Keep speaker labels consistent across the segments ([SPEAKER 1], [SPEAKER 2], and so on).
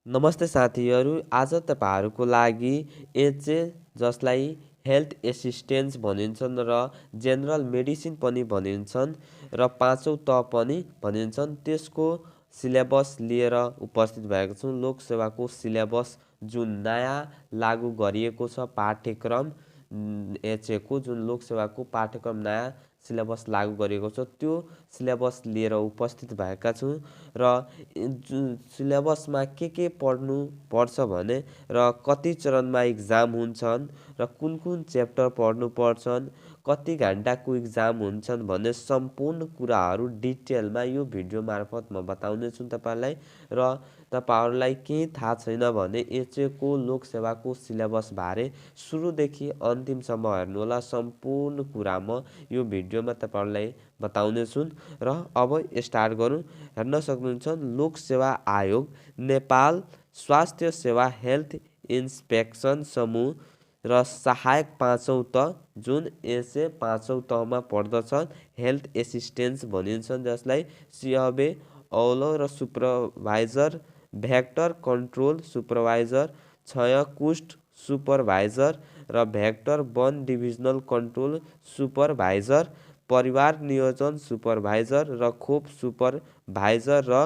[SPEAKER 1] नमस्ते साथीहरू, आज तपाईहरुको लागि एचए जसलाई हेल्थ एसिस्टेन्स भनिन्छन् र जेनरल मेडिसिन पनि भनिन्छन् र पाँचौं त पनि भनिन्छन् त्यसको सिलेबस लिएर उपस्थित भएको छु। लोकसेवाको सिलेबस जुन नयाँ लागू गरिएको छ पाठ्यक्रम एचएको जुन लोकसेवाको पाठ्यक्रम नयाँ सिलेबस लागू गरिएको छ त्यो सिलेबस लिएर उपस्थित भएका छु र सिलेबसमा के पढ्नु पर्छ भने र कति चरणमा इक्जाम हुन्छन् र कुन कुन च्याप्टर पढ्नु पर्छन्, कति घण्टाको इक्जाम हुन्छन् भन्ने सम्पूर्ण कुराहरू डिटेलमा यो भिडियो मार्फत म बताउने छु तपाईलाई। र तपाईहरुलाई केही थाहा छैन भने एचएको लोकसेवाको सिलेबस बारे सुरुदेखि अन्तिमसम्म हेर्नुहोला। सम्पूर्ण कुरा म यो भिडियोमा तपाईहरुलाई बताउने छु र अब स्टार्ट गरौँ। हेर्न सक्नुहुन्छ लोकसेवा आयोग नेपाल स्वास्थ्य सेवा हेल्थ इन्स्पेक्सन समूह र सहायक पाँचौं त जुन एसे पाँचौं तहमा पर्दछ हेल्थ एसिस्टेन्स भनिन्छन्, जसलाई सिहबे औलो र सुपरभाइजर, भेक्टर कन्ट्रोल सुपरभाइजर, क्षय कुष्ठ सुपरभाइजर र भेक्टर वन डिभिजनल कन्ट्रोल सुपरभाइजर, परिवार नियोजन सुपरभाइजर र खोप सुपरभाइजर र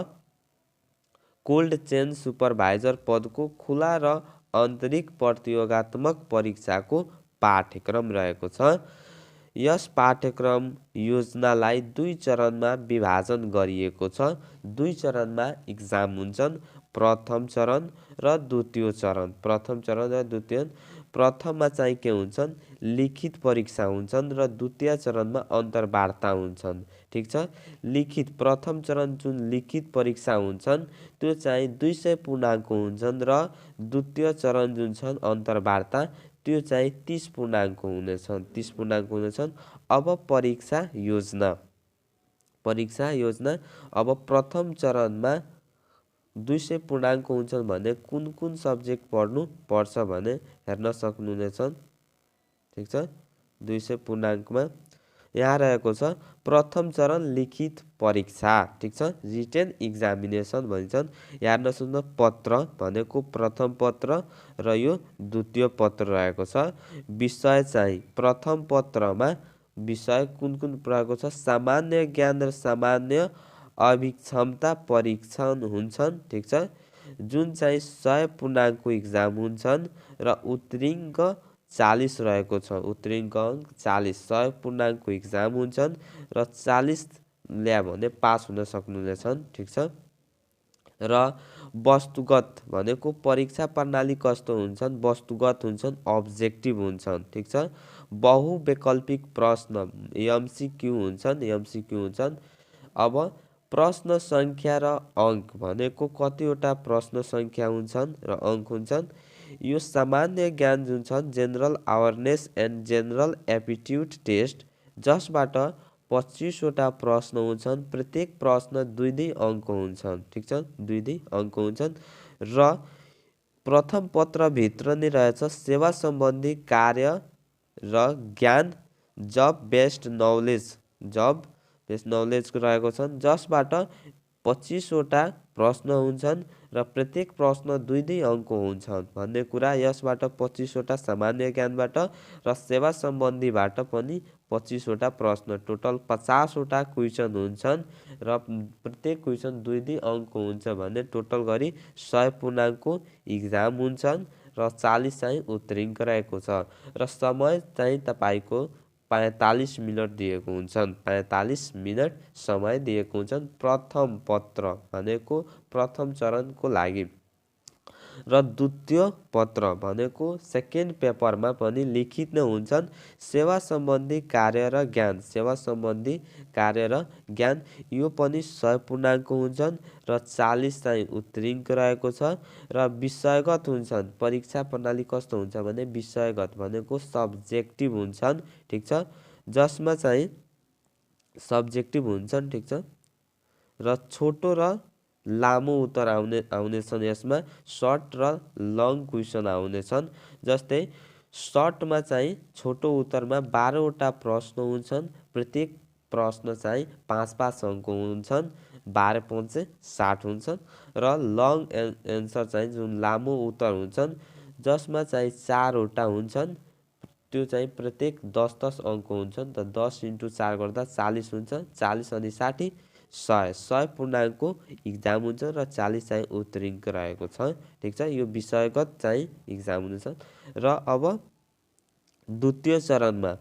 [SPEAKER 1] कोल्ड चेन सुपरभाइजर पदको खुला र आन्तरिक प्रतियोगात्मक परीक्षाको पाठ्यक्रम रहेको छ। यस पाठ्यक्रम योजनालाई 2 चरणमा विभाजन गरिएको छ। 2 चरणमा इक्जाम हुन्छन्, प्रथम चरण र द्वितीय चरण। प्रथम चरण र द्वितीय। प्रथममा चाहिँ के हुन्छन्, लिखित परीक्षा हुन्छन् र द्वितीय चरणमा अन्तर्वार्ता हुन्छन्। ठीक छ। लिखित प्रथम चरण जुन लिखित परीक्षा हुन्छन् त्यो चाहिँ 200 पूर्णाङ्क हुन्छन् र द्वितीय चरण जुन छन् अन्तर्वार्ता त्यो चाहिँ 30 पूर्णाङ्क हुनेछन्। 30 पूर्णाङ्क हुनेछन्। अब परीक्षा योजना। परीक्षा योजना अब प्रथम चरणमा 200 पूर्णाङ्क हुन्छन् भने कुन कुन सब्जेक्ट पढ्नु पर्छ भने हेर्न सक्नुहुनेछन्। ठीक छ। 200 पूर्णाङ्कमा यहाँ रहेको छ प्रथम चरण लिखित परीक्षा। ठीक छ। रिटेन एक्जामिनेसन भन्छन्। हेर्न सक्नु पत्र भनेको प्रथम पत्र र यो द्वितीय पत्र रहेको छ। विषय चाहिँ प्रथम पत्रमा विषय कुन कुन रहेको छ, सामान्य ज्ञान र सामान्य अभिक्षमता परीक्षण हुन्छन्। ठीक छ। जुन चाहिँ 100 पूर्णाङ्कको इक्जाम हुन्छन् र उत्तीर्ण 40 रहेको छ। उत्तीर्ण अङ्क 40। 100 पूर्णाङ्कको इक्जाम हुन्छन् र 40 ल्यायो भने पास हुन सक्नुहुनेछन्। ठीक छ। र वस्तुगत भनेको परीक्षा प्रणाली कस्तो हुन्छन्, वस्तुगत हुन्छन्, अब्जेक्टिभ हुन्छन्। ठीक छ। बहुवैकल्पिक प्रश्न एमसीक्यू हुन्छन्। एमसीक्यू हुन्छन्। अब प्रश्न संख्या र अङ्क भनेको कतिवटा प्रश्न संख्या हुन्छन् र अङ्क हुन्छन्। यो सामान्य ज्ञान जुन छ general awareness and general aptitude test, जसबाट 25 वटा प्रश्न हुन्छन्। प्रत्येक प्रश्न 2 अङ्क हुन्छन्। ठीक छ। 2 अङ्क हुन्छन् र प्रथम पत्रभित्र नै रहेछ सेवा सम्बन्धी कार्य र ज्ञान, जब बेस्ड नलेज। जब बेस्ड नलेजको रहेको छन्, जसबाट 25 वटा प्रश्न हुन्छन् र प्रत्येक प्रश्न 2 अङ्क हुन्छन् भन्ने कुरा। यसबाट 25 वटा सामान्य ज्ञानबाट र सेवा सम्बन्धीबाट पनि 25 वटा प्रश्न, टोटल 50 वटा क्वेसन हुन्छन् र प्रत्येक क्वेसन 2 अङ्क हुन्छ भने टोटल गरी 100 पूर्णाङ्कको इक्जाम हुन्छन् र 40 चाहिँ उत्तीर्ण रहेको छ र समय चाहिँ तपाईको 45 मिनट दिएको हुन्छन्। 45 मिनट समय दिएको हुन्छन् प्रथम पत्र भनेको प्रथम चरणको लागि। र द्वितीय पत्र भनेको सेकेन्ड पेपरमा पनि लिखित नै हुन्छन्। सेवा सम्बन्धी कार्य र ज्ञान, सेवा सम्बन्धी कार्य र ज्ञान यो पनि 100 पूर्णाङ्क हुन्छन् र 40 चाहिँ उत्तीर्ण रहेको छ र विषयगत हुन्छन्। परीक्षा प्रणाली कस्तो हुन्छ भने विषयगत भनेको सब्जेक्टिभ हुन्छन्। ठीक छ। जसमा चाहिँ सब्जेक्टिभ हुन्छन्। ठीक छ। र छोटो र लामो उत्तर आउनेछन्। यसमा सर्ट र लङ क्वेसन आउनेछन्। जस्तै सर्टमा चाहिँ छोटो उत्तरमा 12 वटा प्रश्न हुन्छन्। प्रत्येक प्रश्न चाहिँ 5-5 अङ्क हुन्छन् 12 5 60 हुन्छन् र लङ एन्सर चाहिँ जुन लामो उत्तर हुन्छन् जसमा चाहिँ 4 वटा हुन्छन् त्यो चाहिँ प्रत्येक 10 अङ्कको हुन्छन्। त 10 × 4 गर्दा 40 हुन्छ। 40 अनि 60 100 पूर्णाङ्कको इक्जाम हुन्छ र 40 चाहिँ उत्तीर्ण रहेको छ। ठिक छ, यो विषयगत चाहिँ इक्जाम हुनेछ। र अब द्वितीय चरणमा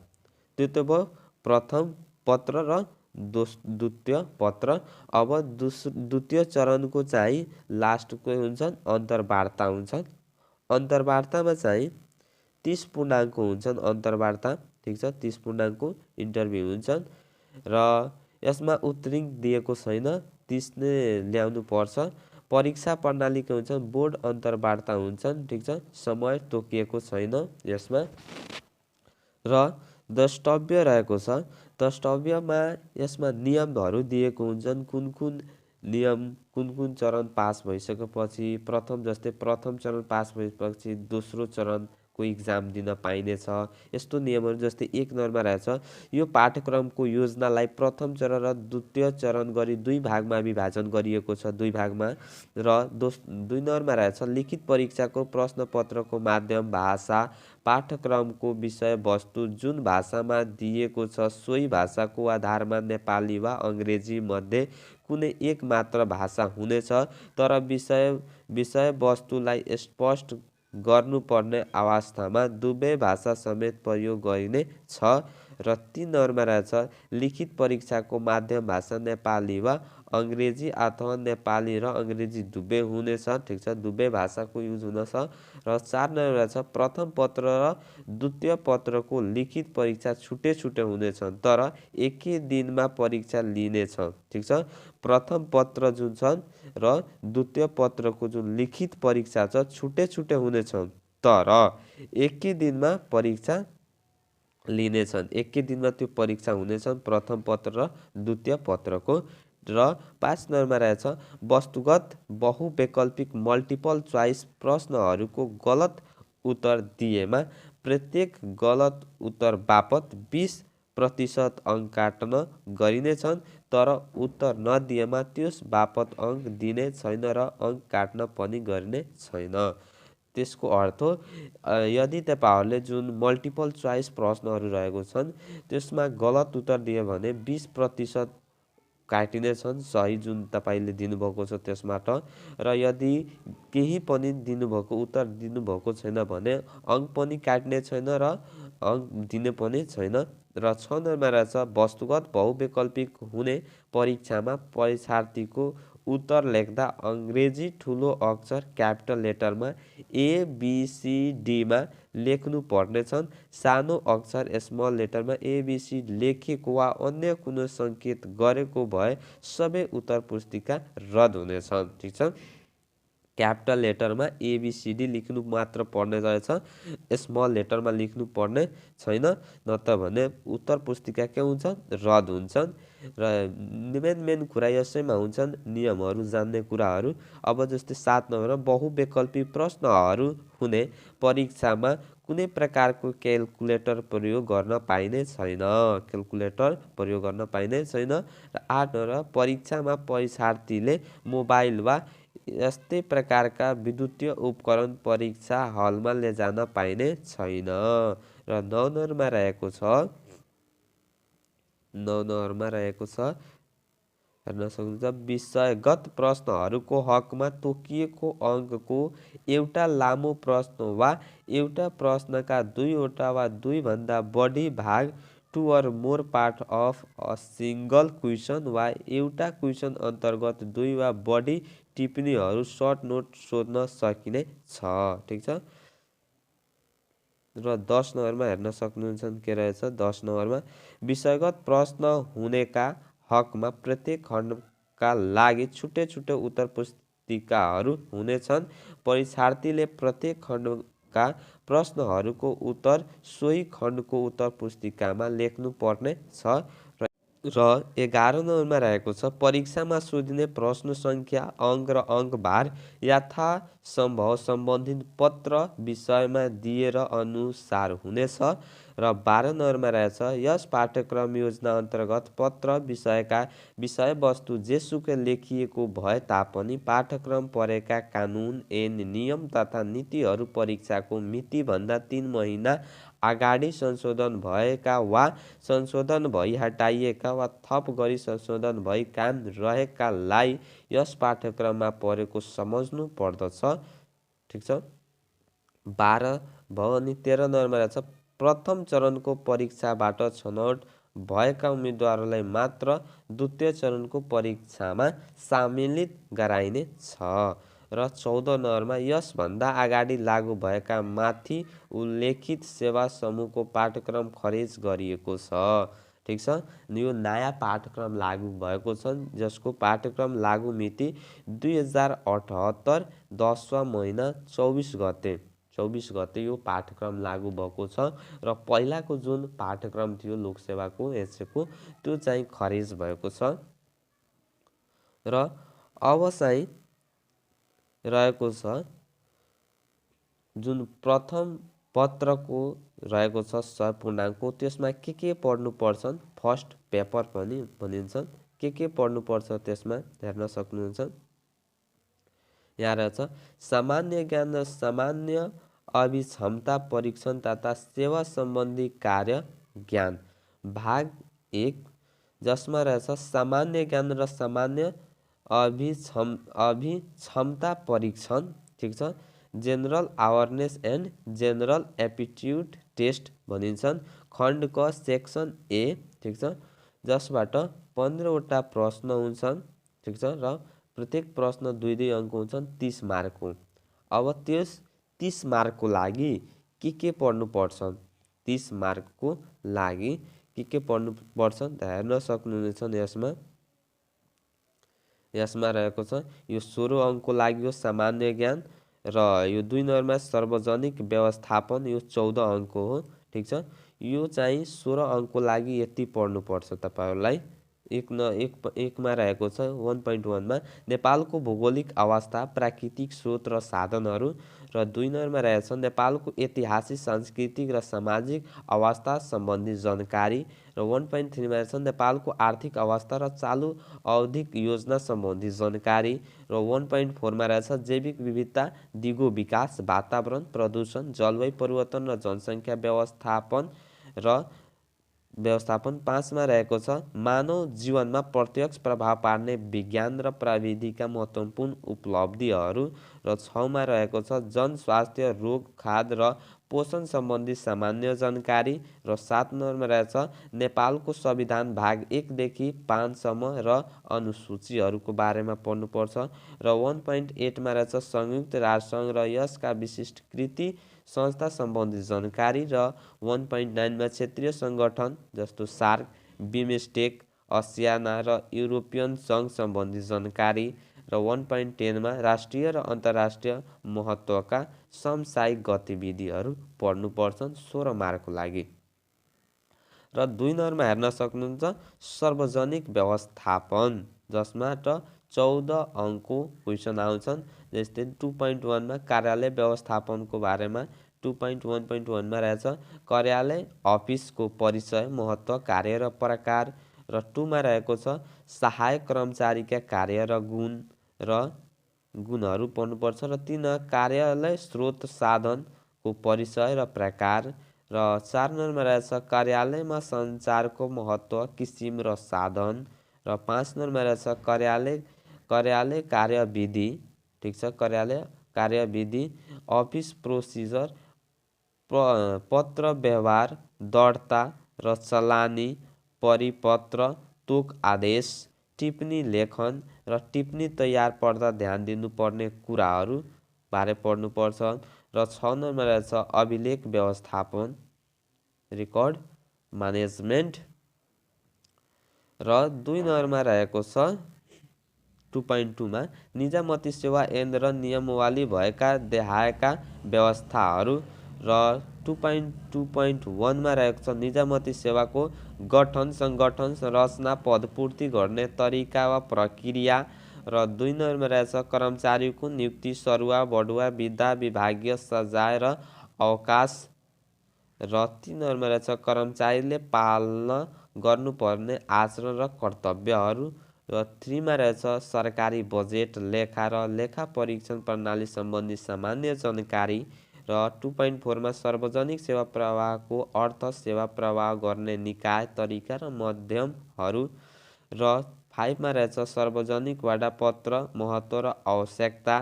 [SPEAKER 1] त्यो त भयो प्रथम पत्र र द्वितीय पत्र। अब द्वितीय चरणको चाहिँ लास्टको हुन्छन् अन्तर्वार्ता हुन्छन्। अन्तर्वार्तामा चाहिँ 30 पूर्णाङ्कको हुन्छन् अन्तर्वार्ता। ठिक छ, 30 पूर्णाङ्कको इन्टरभ्यू हुन्छन् र यसमा उत्तीर्ण दिएको छैन, 30 नै ल्याउनु पर्छ। परीक्षा प्रणालीको हुन्छन् बोर्ड अन्तर्वार्ता हुन्छन्। ठिक छ, समय तोकिएको छैन यसमा। र द्रष्टव्य रहेको छ। द्रष्टव्यमा यसमा नियमहरू दिएको हुन्छन्, कुन कुन नियम, कुन कुन चरण पास भइसकेपछि, प्रथम जस्तै प्रथम चरण पास भएपछि दोस्रो चरणको इक्जाम दिन पाइनेछ। यस्तो नियमहरू जस्तै 1 नम्बरमा रहेछ यो पाठ्यक्रमको योजनालाई प्रथम चरण र द्वितीय चरण गरी 2 भागमा विभाजन गरिएको छ, 2 भागमा। र 2 नम्बरमा रहेछ लिखित परीक्षाको प्रश्नपत्रको माध्यम, भाषा, पाठ्यक्रमको विषय वस्तु जुन भाषामा दिएको छ सोही भाषाको आधारमा नेपाली वा अङ्ग्रेजी मध्ये कुनै एक मात्र भाषा हुनेछ, तर विषय वस्तुलाई स्पष्ट गर्नुपर्ने अवस्थामा दुवै भाषा समेत प्रयोग गरिने छ। र 3 नम्बरमा रहेछ लिखित परीक्षाको माध्यम भाषा नेपाली वा अङ्ग्रेजी अथवा नेपाली र अङ्ग्रेजी दुवै हुनेछ। ठिक छ, दुवै भाषाको युज हुनेछ। र 4 नम्बरमा रहेछ प्रथम पत्र र द्वितीय पत्रको लिखित परीक्षा छुट्टै छुट्टै हुनेछन्, तर एकै दिनमा परीक्षा लिनेछ। ठिक छ, प्रथम पत्र जुन छन् र द्वितीय पत्रको जुन लिखित परीक्षा छ छुट्टै छुट्टै हुनेछन्, तर एकै दिनमा परीक्षा लिनेछन्। एकै दिनमा त्यो परीक्षा हुनेछन् प्रथम पत्र र द्वितीय पत्रको। र 5 नम्बरमा रहेछ वस्तुगत बहुवैकल्पिक मल्टिपल चोइस प्रश्नहरूको गलत उत्तर दिएमा प्रत्येक गलत उत्तर बापत 20% अङ्क काट्न गरिनेछन्, तर उत्तर नदिएमा त्यस बापत अङ्क दिने छैन र अङ्क काट्न पनि गरिने छैन। त्यसको अर्थ यदि तपाईहरूले जुन मल्टिपल चोइस प्रश्नहरू रहेको छन् त्यसमा गलत उत्तर दियो भने 20% काटिने छन्, सही जुन तपाईँले दिनुभएको छ त्यसबाट। र यदि केही पनि दिनुभएको उत्तर दिनुभएको छैन भने अङ्क पनि काट्ने छैन र अङ्क दिने पनि छैन। र 6 नम्बरमा रहेछ वस्तुगत बहुवैकल्पिक हुने परीक्षामा परीक्षार्थीको उत्तर लेख्दा अङ्ग्रेजी ठुलो अक्षर क्यापिटल लेटरमा ABCDमा लेख्नु पर्नेछन्, सानो अक्षर स्मल लेटरमा ABC लेखेको वा अन्य कुनै सङ्केत गरेको भए सबै उत्तर पुस्तिका रद्द हुनेछन्। ठिक छ, क्यापिटल लेटरमा ABCD लेख्नु मात्र पर्ने रहेछ, स्मल लेटरमा लेख्नु पर्ने छैन, नत्र भने उत्तर पुस्तिका के हुन्छ, रद्द हुन्छन्। र मेन कुरा यसैमा हुन्छन् नियमहरू जान्ने कुराहरू। अब जस्तै 7 नम्बरमा बहुवैकल्पिक प्रश्नहरू हुने परीक्षामा कुनै प्रकारको क्यालकुलेटर प्रयोग गर्न पाइने छैन, क्यालकुलेटर प्रयोग गर्न पाइने छैन। र 8 नम्बरमा परीक्षामा परीक्षार्थीले मोबाइल वा यस्तै प्रकारका विद्युतीय उपकरण परीक्षा हलमा लैजान पाइने छैन। र 9 नम्बरमा रहेको छ हेर्न सक्नुहुन्छ विषयगत प्रश्नहरूको हकमा तोकिएको अङ्कको एउटा लामो प्रश्न वा एउटा प्रश्नका 2वटा वा 2भन्दा बढी भाग 2 or more part of a single question वा एउटा क्वेसन अन्तर्गत 2 वा बढी टिप्पणीहरू सर्ट नोट सोध्न सकिने छ। ठिक छ। र 10 नम्बरमा हेर्न सक्नुहुन्छ के रहेछ। 10 नम्बरमा विषयगत प्रश्न हुनेका हकमा प्रत्येक खण्डका लागि छुट्टै छुट्टै उत्तर पुस्तिकाहरू हुनेछन्। परीक्षार्थीले प्रत्येक खण्डका प्रश्नहरूको उत्तर सोही खण्डको उत्तर पुस्तिकामा लेख्नु पर्ने छ। र 11 नम्बरमा रहेको छ परीक्षामा सोधिने प्रश्न सङ्ख्या, अङ्क र अङ्क भार यथा सम्भव सम्बन्धित पत्र विषयमा दिएर अनुसार हुनेछ। र 12 नम्बरमा रहेछ यस पाठ्यक्रम योजना अन्तर्गत पत्र विषयका विषयवस्तु जेसुकै लेखिएको भए तापनि पाठ्यक्रम परेका कानुन ऐन नियम तथा नीतिहरू परीक्षाको मितिभन्दा 3 महिना अगाडि संशोधन भएका वा संशोधन भई हटाइएका वा थप गरी संशोधन भई कायम रहेकालाई यस पाठ्यक्रममा परेको सम्झनु पर्दछ। ठिक छ। 12 भयो अनि 13 नम्बरमा रहेछ प्रथम चरणको परीक्षाबाट छनौट भएका उम्मेदवारलाई मात्र द्वितीय चरणको परीक्षामा सम्मिलित गराइने छ। र 14 नम्बरमा यसभन्दा अगाडि लागू भएका माथि उल्लेखित सेवा समूहको पाठ्यक्रम खारेज गरिएको छ। ठिक छ। यो नयाँ पाठ्यक्रम लागू भएको छ जसको पाठ्यक्रम लागू मिति 2078 10वां महिना 24 गते यो पाठ्यक्रम लागू भएको छ। र पहिलाको जुन पाठ्यक्रम थियो लोकसेवाको एसएको त्यो चाहिँ खारेज भएको छ। र अब चाहिँ रहेको छ जुन प्रथम पत्रको रहेको छ 100 पूर्णाङ्क त्यसमा के पढ्नु पर्छन् फर्स्ट पेपर पनि भनिन्छ। के पढ्नु पर्छ त्यसमा हेर्न सक्नुहुन्छ। यहाँ रहेछ सामान्य ज्ञान र सामान्य अभिक्षमता परीक्षण तथा सेवा सम्बन्धी कार्य ज्ञान भाग 1 जसमा रहेछ सामान्य ज्ञान र सामान्य अभिक्षमता परीक्षण। ठिक छ। General awareness and general aptitude test भनिन्छन्। खण्ड क सेक्सन ए। ठिक छ। जसबाट 15वटा प्रश्न हुन्छन्। ठिक छ। र प्रत्येक प्रश्न 2-2 अङ्क हुन्छन् 30 मार्कको। अब त्यस 30 मार्कको लागि के पढ्नु पर्छ 30 मार्कको लागि के पढ्नु पर्छ हेर्न सक्नुहुनेछ। यसमा रहेको छ यो 16 अङ्कको लागि यो सामान्य ज्ञान र यो 2 नम्बरमा सार्वजनिक व्यवस्थापन यो 14 अङ्क हो। ठिक छ। यो चाहिँ 16 अङ्कको लागि यति पढ्नु पर्छ तपाईहरुलाई। एकमा रहेको छ 1.1 मा नेपालको भौगोलिक अवस्था प्राकृतिक स्रोत र साधनहरू र 2 नम्बरमा रहेछ नेपालको ऐतिहासिक सांस्कृतिक र सामाजिक अवस्था सम्बन्धी जानकारी र 1.3 मा रहेछ नेपालको आर्थिक अवस्था र चालु अवधिक योजना सम्बन्धी जानकारी र 1.4 मा रहेछ जैविक विविधता दिगो विकास वातावरण प्रदूषण जलवायु परिवर्तन र जनसङ्ख्या व्यवस्थापन 5 मा रहेको छ मानव जीवनमा प्रत्यक्ष प्रभाव पार्ने विज्ञान र प्रविधिका महत्त्वपूर्ण उपलब्धिहरू र 6 मा रहेको छ जनस्वास्थ्य रोग खाद्य र पोषण सम्बन्धी सामान्य जानकारी र 7 नम्बरमा रहेछ नेपालको संविधान भाग 1 देखि 5 सम्म र अनुसूचीहरूको बारेमा पढ्नुपर्छ र 1.8 मा रहेछ संयुक्त राष्ट्रसङ्घ र यसका विशिष्ट कृति संस्था सम्बन्धी जानकारी र 1.9 मा क्षेत्रीय सङ्गठन जस्तो सार्क बिमस्टेक आसियाना र युरोपियन सङ्घ सम्बन्धी जानकारी र 1.10 मा राष्ट्रिय र अन्तर्राष्ट्रिय महत्त्वका सामूहिक गतिविधिहरू पढ्नुपर्छन् 16 मार्कको लागि। र 2 नम्बरमा हेर्न सक्नुहुन्छ सार्वजनिक व्यवस्थापन जसबाट 14 अङ्कको क्वेसन आउँछन्। जस्तै 2.1 मा कार्यालय व्यवस्थापनको बारेमा 2.1.1 मा रहेछ कार्यालय अफिसको परिचय महत्त्व कार्य र प्रकार र 2 मा रहेको छ सहायक कर्मचारीका कार्य र गुणहरू पढ्नुपर्छ र 3 कार्यालय स्रोत साधनको परिचय र प्रकार र 4 नम्बरमा रहेछ कार्यालयमा सञ्चारको महत्त्व किसिम र साधन र 5 नम्बरमा रहेछ कार्यालय कार्यविधि। ठिक छ। कार्यालय कार्यविधि अफिस प्रोसिजर पत्र व्यवहार दर्ता र चलानी परिपत्र तोक आदेश टिप्पणी लेखन र टिप्पणी तयार पर्दा ध्यान दिनुपर्ने कुराहरू बारे पढ्नुपर्छ र 6 नम्बरमा रहेछ अभिलेख व्यवस्थापन रेकर्ड म्यानेजमेन्ट र 2 नम्बरमा रहेको छ 2.2 मा निजामती सेवा ऐन र नियमावली भएका देहायका व्यवस्थाहरू र 2.2.1 मा रहेको छ निजामती सेवाको गठन संगठन रचना पदपूर्ति गर्ने तरिका वा प्रक्रिया र 2 नम्बरमा रहेछ कर्मचारीको नियुक्ति, सरुवा, बढुवा, विधा, विभागीय सजाय र अवकाश। र 3 नम्बरमा रहेछ कर्मचारीले पालना गर्नुपर्ने आचरण र कर्तव्यहरू। र 3 मा रहेछ सरकारी बजेट, लेखा र लेखा परीक्षण प्रणाली सम्बन्धी सामान्य जानकारी। र 2.4 मा सार्वजनिक सेवा प्रवाहको अर्थ, सेवा प्रवाह गर्ने निकाय, तरिका र माध्यमहरू। र 5 मा रहेछ सार्वजनिक वाडापत्र, महत्त्व र आवश्यकता।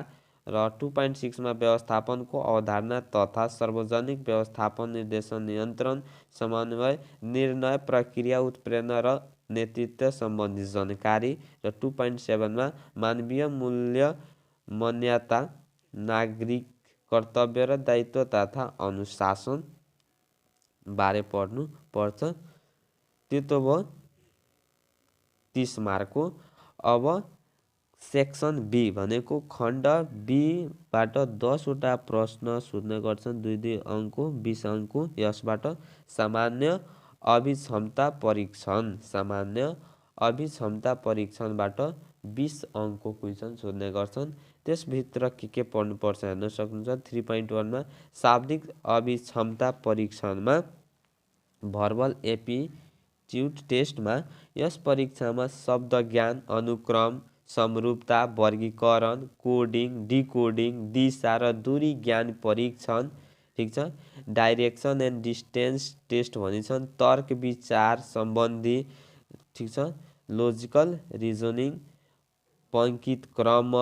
[SPEAKER 1] र 2.6 मा व्यवस्थापनको अवधारणा तथा सार्वजनिक व्यवस्थापन, निर्देशन, नियन्त्रण, समन्वय, निर्णय प्रक्रिया, उत्प्रेरणा र नेतृत्व सम्बन्धी जानकारी। र 2.7 मा मानवीय मूल्य, मान्यता, नागरिक कर्तव्य र दायित्व तथा अनुशासन बारे पढ्नु पर्छ। त्यो त भयो 30 मार्कको। अब सेक्सन बी भनेको खण्ड बीबाट 10 वटा प्रश्न सोध्ने गर्छन्, 2-2 अङ्कको, 20 अङ्कको। यसबाट सामान्य अभिक्षमता परीक्षण, सामान्य अभिक्षमता परीक्षणबाट 20 अङ्कको क्वेसन सोध्ने गर्छन्। त्यसभित्र के पढ्नुपर्छ हेर्न सक्नुहुन्छ। 3.1 मा शाब्दिक अभिक्षमता परीक्षणमा भर्बल एप्टिट्युड टेस्टमा यस परीक्षामा शब्द ज्ञान, अनुक्रम, समरूपता, वर्गीकरण, कोडिङ, डिकोडिङ, दिशा र दूरी ज्ञान परीक्षण, ठिक छ। डाइरेक्सन एन्ड डिस्टेन्स टेस्ट भनिन्छन्, तर्क विचार सम्बन्धी, ठिक छ। लोजिकल रिजनिङ, पङ्क्तित क्रम,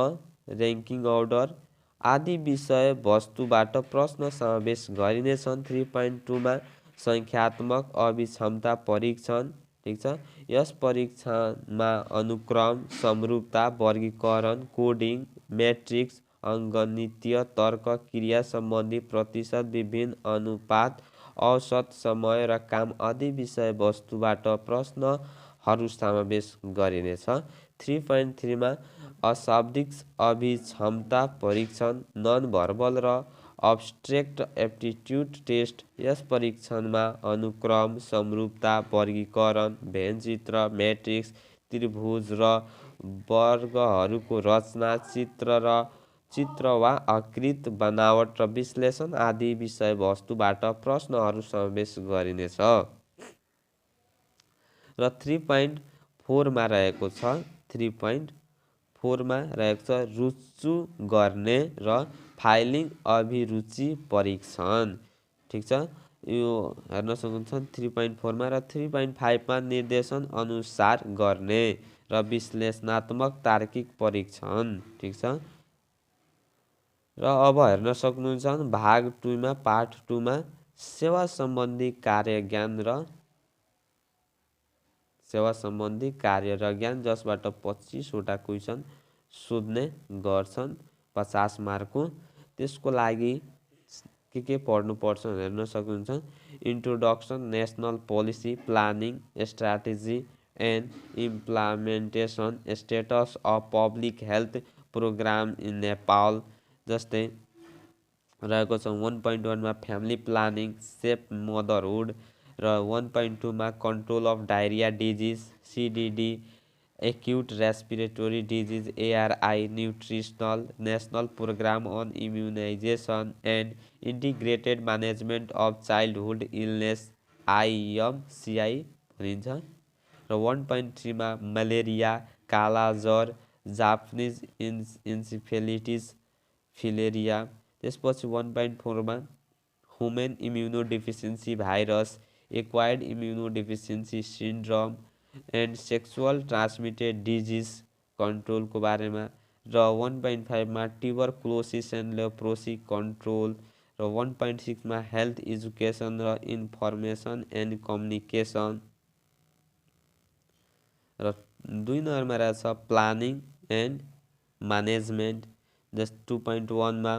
[SPEAKER 1] र्याङ्किङ अर्डर आदि विषय वस्तुबाट प्रश्न समावेश गरिनेछन्। 3.2 मा सङ्ख्यात्मक अभिक्षमता परीक्षण, ठिक छ। यस परीक्षणमा अनुक्रम, समरूपता, वर्गीकरण, कोडिङ, म्याट्रिक्स, अङ्कगणितीय तर्क, क्रिया सम्बन्धी, प्रतिशत, विभिन्न अनुपात, औसत, समय र काम आदि विषय वस्तुबाट प्रश्नहरू समावेश गरिनेछ। 3.3 मा अशाब्दिक अभिक्षमता परीक्षण, नन भर्बल र अब्स्ट्रेक्ट एप्टिट्युड टेस्ट। यस परीक्षणमा अनुक्रम, समरूपता, वर्गीकरण, भेनचित्र, म्याट्रिक्स, त्रिभुज र वर्गहरूको रचना, चित्र वा आकृति, बनावट र विश्लेषण आदि विषय वस्तुबाट प्रश्नहरू समावेश गरिनेछ। र 3.4 मा रहेको छ 3.4 मा रहेको छ रुचु गर्ने र फाइलिङ अभिरुचि परीक्षण, ठिक छ। यो हेर्न सक्नुहुन्छ 3.4 मा। र 3.5 मा निर्देशन अनुसार गर्ने र विश्लेषणात्मक तार्किक परीक्षण, ठिक छ। र अब हेर्न सक्नुहुन्छ भाग 2 मा, पार्ट 2 मा सेवा सम्बन्धी कार्य ज्ञान र सेवा सम्बन्धी कार्य र ज्ञान, जसबाट 25 वटा क्वेसन सोध्ने गर्छन् 50 मार्कको। त्यसको लागि के पढ्नुपर्छ हेर्न सक्नुहुन्छ। Introduction, national policy, planning, strategy and implementation, status of public health program in Nepal. जस्तै रहेको छ 1.1 मा फ्यामिली प्लानिङ, सेफ मदरहुड। र 1.2 मा control of diarrhoea disease, CDD, acute respiratory disease, ARI, nutritional, national programme on immunisation and integrated management of childhood illness, IMCI भनिन्छ। र 1.3 मा malaria, kala azar, Japanese encephalitis, filaria. त्यसपछि 1.4 मा human immunodeficiency virus, acquired immunodeficiency syndrome and sexual transmitted disease कन्ट्रोलको बारेमा। र 1.5 मा tuberculosis and leprosy control. र 1.6 मा हेल्थ एजुकेसन र इन्फर्मेसन एन्ड कम्युनिकेसन। र 2 नम्बरमा रहेछ प्लानिङ एन्ड म्यानेजमेन्ट। जस्तै 2.1 मा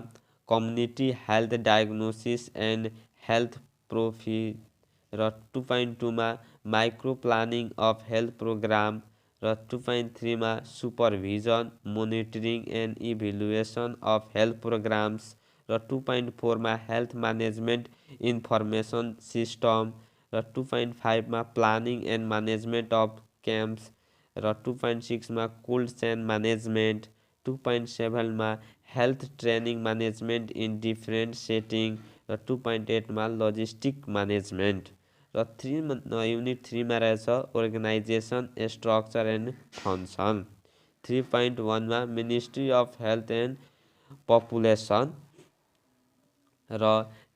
[SPEAKER 1] community health diagnosis and health profit. र 2.2 मा micro planning of health program. र 2.3 मा supervision, monitoring and evaluation of health programs. र 2.4 मा हेल्थ म्यानेजमेन्ट इन्फर्मेसन सिस्टम। र 2.5 मा planning and management of camps. र 2.6 मा कोल्ड चेन म्यानेजमेन्ट, 2.7 मा health training management in different setting र 2.8 मा लजिस्टिक म्यानेजमेन्ट र युनिट 3 मा रहेछ अर्गनाइजेसन स्ट्रक्चर एन्ड फङ्सन। 3.1 मा ministry of health and population र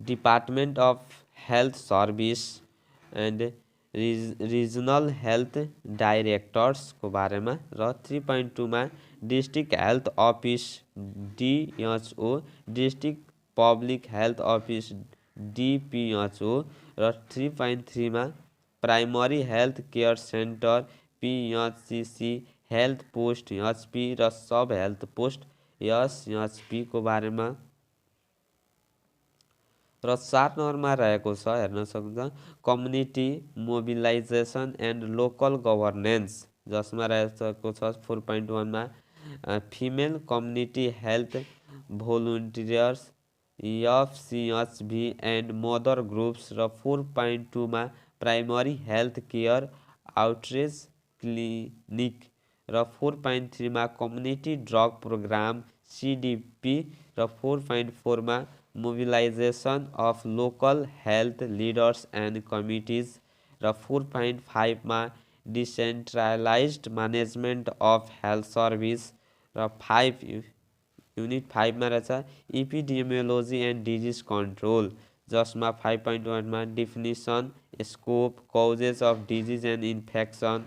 [SPEAKER 1] department of health service and regional health डाइरेक्टर्सको बारेमा र 3.2 मा district health office DHO, district public health office DPHO र 3.3 मा primary health care centre PHCC, health post HP र सब हेल्थ पोस्ट एसएचपी को बारेमा र 4 नम्बरमा रहेको छ हेर्न सक्नुहुन्छ community mobilisation and local governance, जसमा रहेको छ 4.1 मा female community health volunteers FCHV and mother groups र 4.2 मा primary health care outreach clinic र 4.3 मा कम्युनिटी ड्रग प्रोग्राम सिडिपी र 4.4 मा mobilisation of local health leaders and committees र 4.5 मा decentralised management of health service र युनिट 5 मा रहेछ इपिडेमियोलोजी एन्ड डिजिज कन्ट्रोल, जसमा 5.1 मा definition scope causes of disease and infection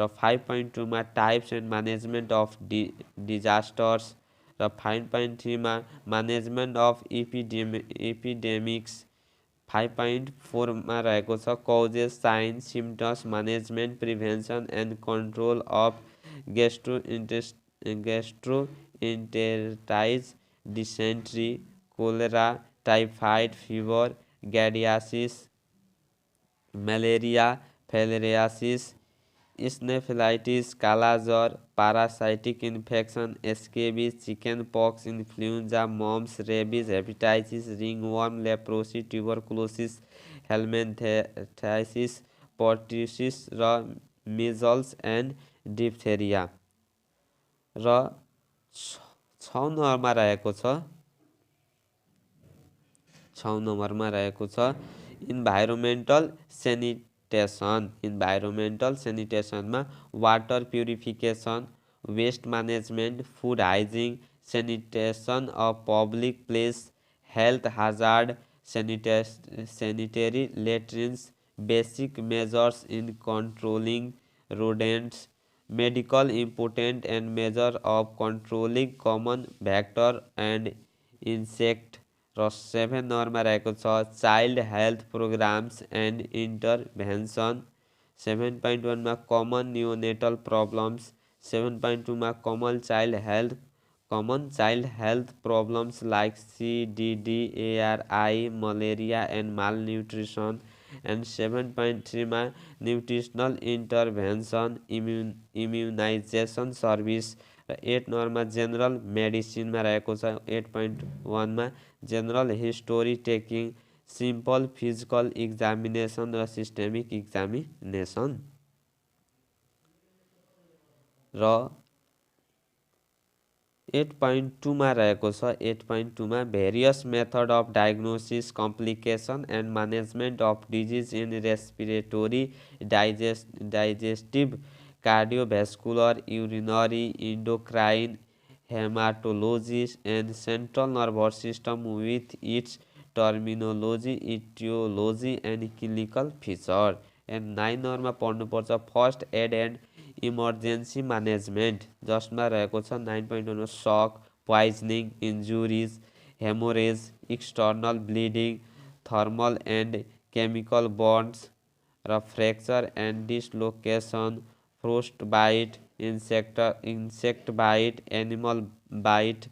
[SPEAKER 1] र 5.2 मा types and management of disasters र 5.3 मा म्यानेजमेन्ट अफ एपिडेमिक्स, 5.4 मा रहेको छ causes signs symptoms management prevention and control of gastroenteritis dysentery, cholera, typhoid fever, giardiasis, malaria, filariasis, encephalitis, kala azar, parasitic infection, scabies, chicken pox, influenza, mumps, rabies, hepatitis, ringworm, leprosy, tuberculosis, helminthiasis, pertussis र measles and diphtheria र 6 नम्बरमा रहेको छ environmental sanitation. Environmental सेनिटेसनमा water purification, waste management, food hygiene, sanitation of public place, health hazard, sanitary latrines, basic measures in controlling rodents, medical important and measure of controlling common vector and insect र 7 नम्बरमा रहेको छ child health programmes and intervention. 7.1 मा common neonatal problems, 7.2 मा common child health problems like CDD, ARI, malaria and malnutrition and 7.3 मा nutritional intervention immunisation service र 8 नम्बरमा general मेडिसिनमा रहेको छ 8.1 मा general history taking, simple physical examination र सिस्टेमिक इक्जामिनेसन र 8.2 मा रहेको छ 8.2 मा various method of diagnosis, complication and management of disease in respiratory, digestive, cardiovascular, urinary, endocrine, haematology and central nervous system with its terminology, aetiology and clinical feature. And 9 नम्बरमा पढ्नुपर्छ first aid and emergency management, जसमा रहेको छ 9.1 मा shock, poisoning, injuries, haemorrhage, external bleeding, thermal and chemical Burns र fracture and dislocation, frostbite, insect bite, animal bite,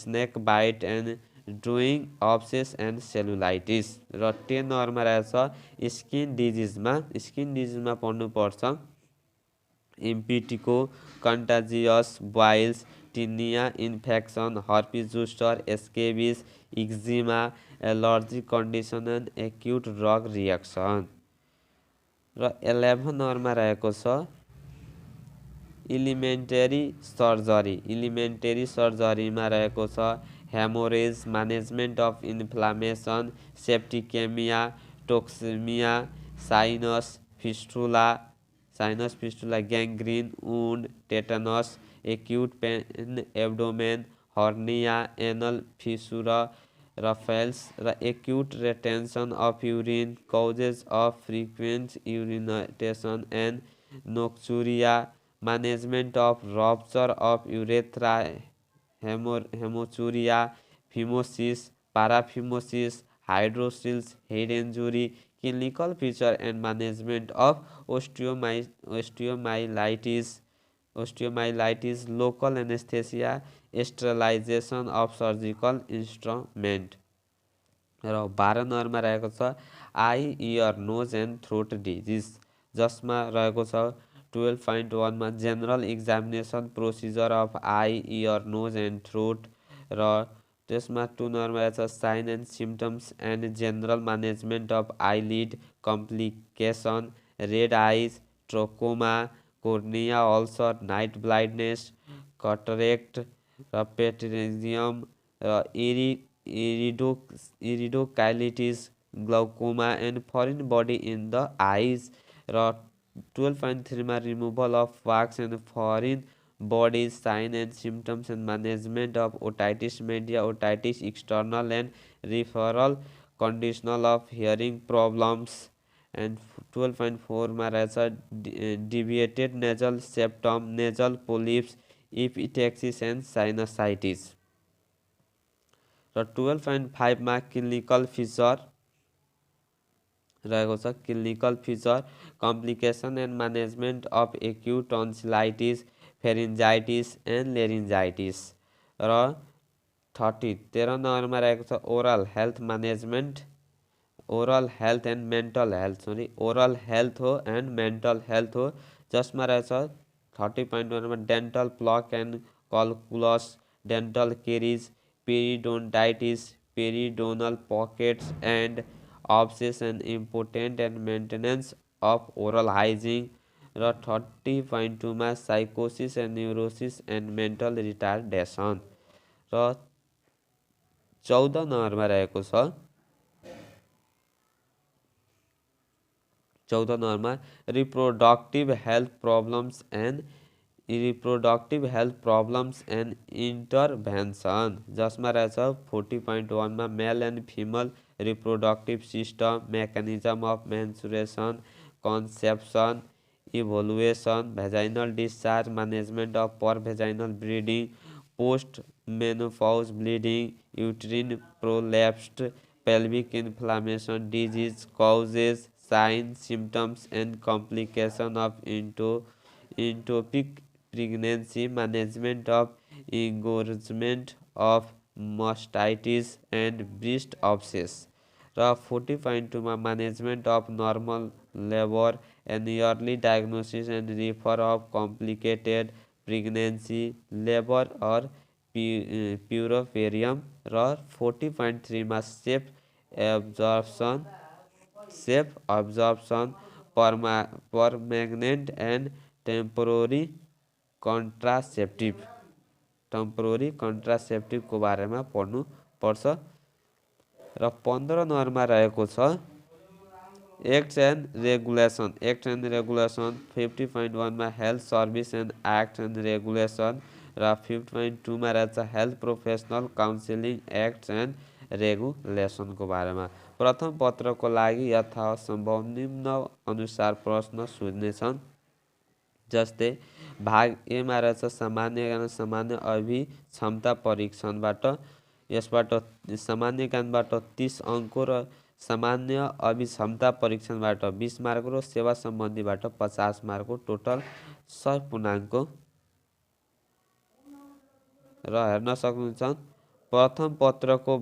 [SPEAKER 1] snake bite and drowning abscess and cellulitis र 10 नम्बरमा रहेछ skin डिजिजमा पढ्नुपर्छ impetigo, contagious boils, tinea infection, herpes zoster, scabies, eczema, allergic condition and acute drug reaction र 11 नम्बरमा रहेको छ alimentary सर्जरीमा रहेको छ haemorrhage, management of inflammation, septicaemia, toxaemia, sinus fistula, gangrene, wound, tetanus, acute pain abdomen, hernia, anal fissure र piles र acute retention of urine, causes of frequent urination and nocturia, management of rupture of urethra, haematuria, phimosis, paraphimosis, hydroceles, head injury, clinical feature and management of osteomyelitis, local anaesthesia, sterilisation of surgical instrument. र 12 नम्बरमा रहेको छ eye, ear, nose and throat disease, जसमा रहेको छ 12.1मा general examination procedure of eye, ear, nose and throat, र त्यसमा 2 नम्बरमा रहेको छ sign and symptoms and general management of eyelid complication, red eyes, trachoma, cornea ulcer, night blindness, cataract र पेट्रेजियम र iridocyclitis, glaucoma and foreign body in the eyes, र 12.3मा removal of wax and foreign bodies, sign and symptoms and management of otitis media, otitis external and referral conditional of hearing problems, and 12.4मा रहेछ deviated nasal septum, nasal polyps, epistaxis and sinusitis, र 12.5मा clinical feature रहेको छ clinical feature complication and management of acute tonsillitis, pharyngitis and laryngitis, र 13 नम्बरमा रहेको छ oral health management, oral health and mental health हो, जसमा रहेछ 30.1मा dental plaque and calculus, dental caries, periodontitis, periodontal pockets and abscess and important and maintenance of oral hygiene, र 30.2मा साइकोसिस and neurosis and mental retardation, र 14 नम्बरमा रहेको छ 14 नम्बरमा reproductive health problems and intervention, जसमा रहेछ 40.1मा male and female reproductive system, mechanism of menstruation, conception, evolution, vaginal discharge, management of per vaginal bleeding, post menopause bleeding, uterine prolapse, pelvic inflammation disease, causes, sign, symptoms and complication of ectopic pregnancy, management of engorgement of mastitis and breast abscess, र 40.2मा management of normal labour and early diagnosis and refer of complicated pregnancy, labour or puerperium, र 40.3मा safe absorption permanent and temporary कन्ट्रासेप्टिभको बारेमा पढ्नु पर्छ, र 15 नम्बरमा रहेको छ एक्ट एन्ड रेगुलेसन 50.1मा health service and act and regulation, र 50.2मा रहेछ health professional counselling act and रेगुलेसनको बारेमा। प्रथम पत्रको लागि यथासम्भव निम्न अनुसार प्रश्न सोध्नेछन्, जस्तै भाग एमा रहेछ सामान्य अभिक्षमता परीक्षणबाट, यसबाट सामान्य ज्ञानबाट 30 अङ्क र सामान्य अभिक्षमता परीक्षणबाट 20 मार्क र सेवा सम्बन्धीबाट 50 मार्क, टोटल 100 पूर्णाङ्क र हेर्न सक्नुहुन्छ। प्रथम पत्रको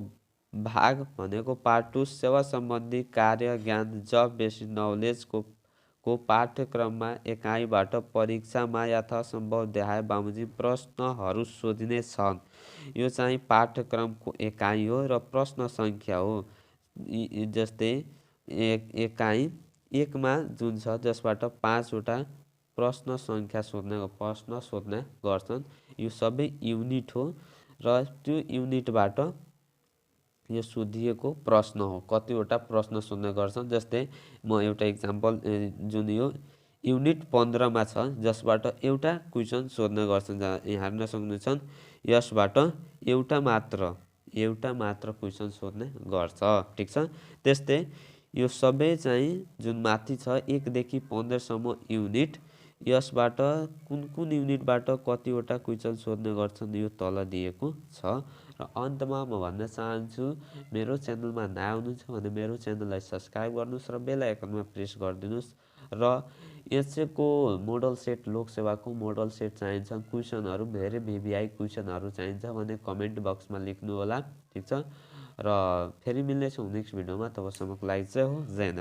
[SPEAKER 1] भाग भनेको पार्ट 2 सेवा सम्बन्धी कार्य ज्ञान जब बेसिक नलेजको पाठ्यक्रममा एकाइबाट परीक्षामा यथासम्भव देखाए बमोजिम प्रश्नहरू सोधिने छन्। यो चाहिँ पाठ्यक्रमको एकाइ हो र प्रश्न सङ्ख्या हो, जस्तै एकाइ 1मा जुन छ जसबाट 5वटा प्रश्न सोध्ने गर्छन्। यो सबै युनिट हो र त्यो युनिटबाट यो सोधिएको प्रश्न हो। कतिवटा प्रश्न सोध्ने गर्छन्, जस्तै म एउटा इक्जाम्पल जुन यो युनिट 15 मा छ, जसबाट एउटा क्वेसन सोध्ने गर्छन्। यहाँ हेर्न सक्नुहुन्छ, यसबाट एउटा मात्र क्वेसन सोध्ने गर्छ। ठिक छ। त्यस्तै यो सबै चाहिँ जुन माथि छ 1 देखि 15 सम्म युनिट, यसबाट कुन युनिटबाट कतिवटा क्वेसन सोध्ने गर्छन् यो तल दिएको छ। र अन्तमा म भन्न चाहन्छु, मेरो च्यानलमा नयाँ हुनुहुन्छ भने मेरो च्यानललाई सब्सक्राइब गर्नुहोस् र बेल आइकनमा प्रेस गरिदिनुहोस्। र एचएको मोडल सेट, लोकसेवाको मोडल सेट चाहिन्छ, क्वेसनहरू धेरै VVI क्वेसनहरू चाहिन्छ भने कमेन्ट बक्समा लेख्नु होला। ठिक छ। र फेरि मिल्नेछौँ नेक्स्ट भिडियोमा। तबसम्मको लागि चाहिँ हो जय नेपाल।